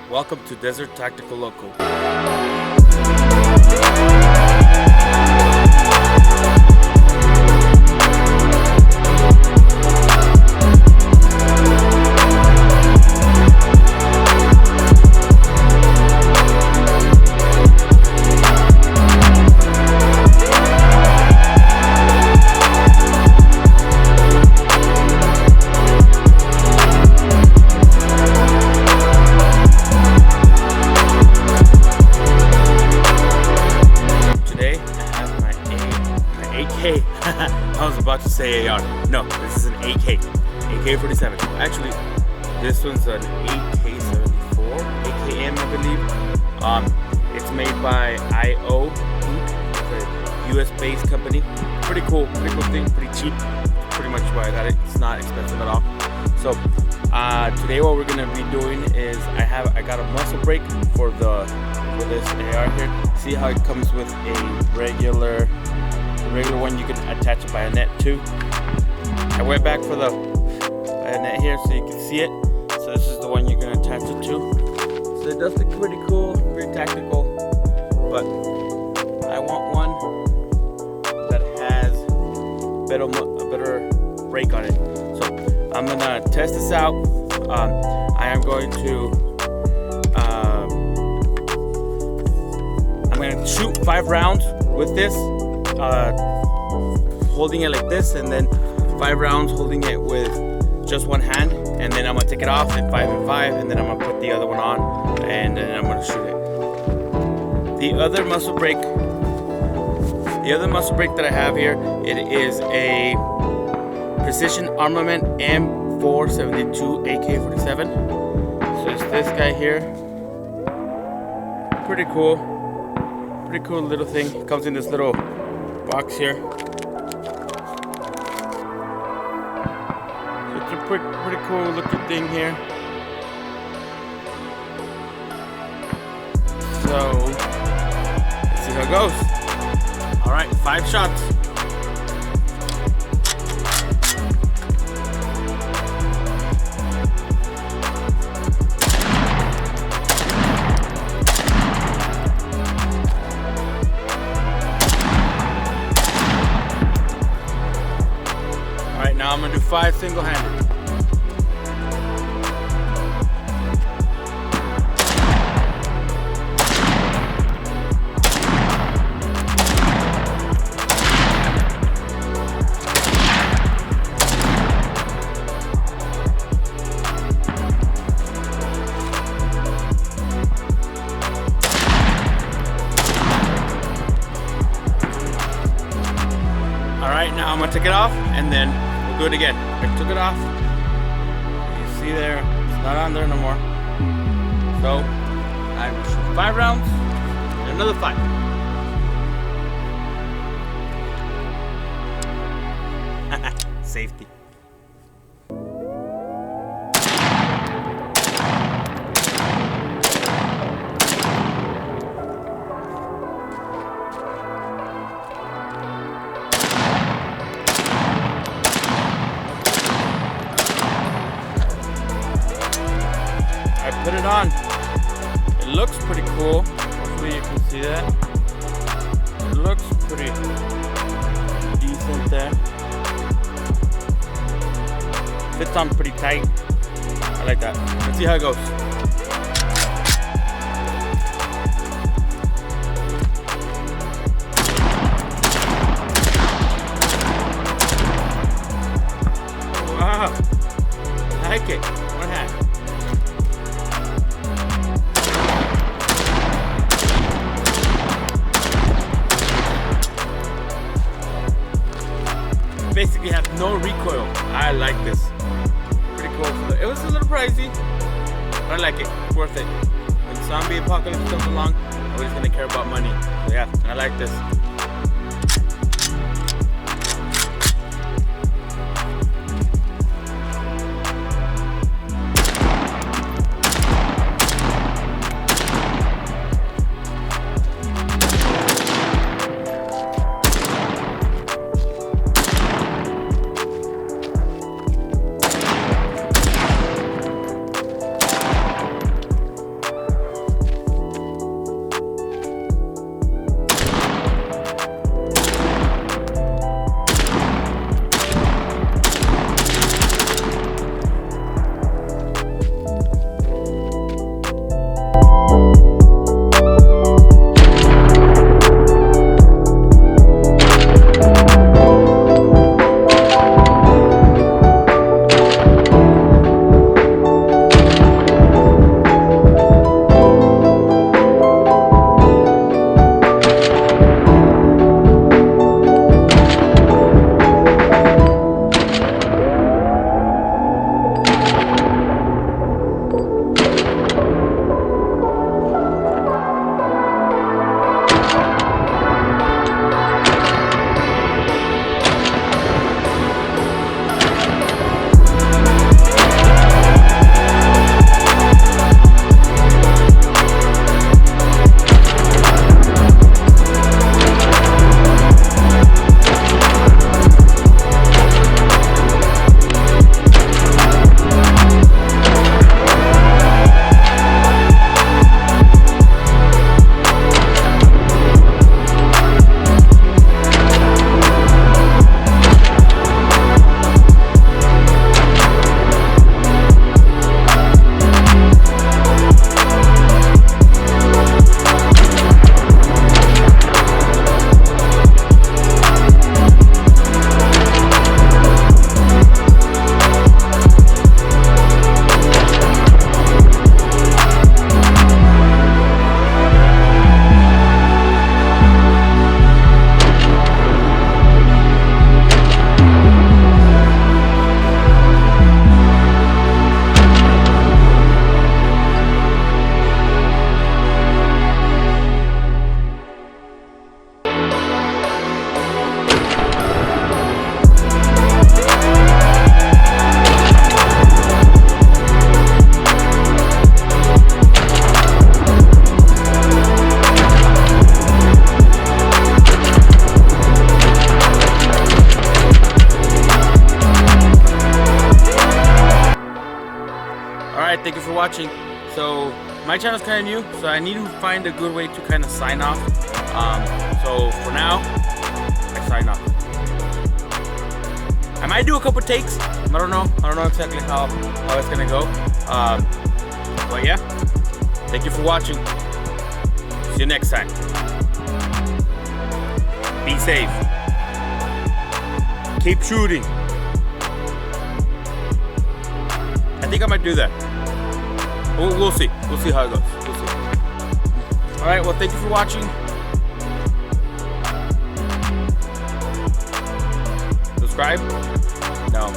Welcome to Desert Tactical Loco. I was about to say AR. No, this is an AK-47. Actually, this one's an AK-74, AKM, I believe. It's made by IO, a US-based company. Pretty cool thing, pretty cheap. Pretty much why I got it. It's not expensive at all. So today, what we're gonna be doing is I got a muzzle brake for this AR here. See how it comes with a regular one. You can attach it by a net too. I went back for the net here so you can see it. So this is the one you're gonna attach it to. So it does look pretty cool, very tactical. But I want one that has a better brake on it. So I'm gonna test this out. I am going to I'm gonna shoot 5 rounds with this. Holding it like this, and then 5 rounds holding it with just one hand, and then I'm gonna take it off and 5 and 5, and then I'm gonna put the other one on, and then I'm gonna shoot it. The other muzzle brake that I have here, it is a Precision Armament M472 AK-47. So it's this guy here. Pretty cool little thing. It comes in this little box here. So it's a pretty cool looking thing here. So let's see how it goes. All right, 5 shots. Now I'm gonna do 5 single-handed. All right, now I'm gonna take it off and then do it again. I took it off. You see there, it's not on there no more. So I shoot 5 rounds and another 5. Safety. Put it on. It looks pretty cool. Hopefully you can see that. It looks pretty decent there. Fits on pretty tight. I like that. Let's see how it goes. Wow. I like it. One hand. Basically have no recoil. I like this. Pretty cool. It was a little pricey, but I like it. It's worth it. When zombie apocalypse comes along, nobody's gonna care about money. So yeah, I like this. watching. So my channel is kind of new, so I need to find a good way to kind of sign off. So for now, I sign off. I might do a couple takes. I don't know exactly how it's gonna go. But yeah, thank you for watching. See you next time. Be safe. Keep shooting. I think I might do that. We'll see. We'll see how it goes. We'll see. All right. Well, thank you for watching. Subscribe? No.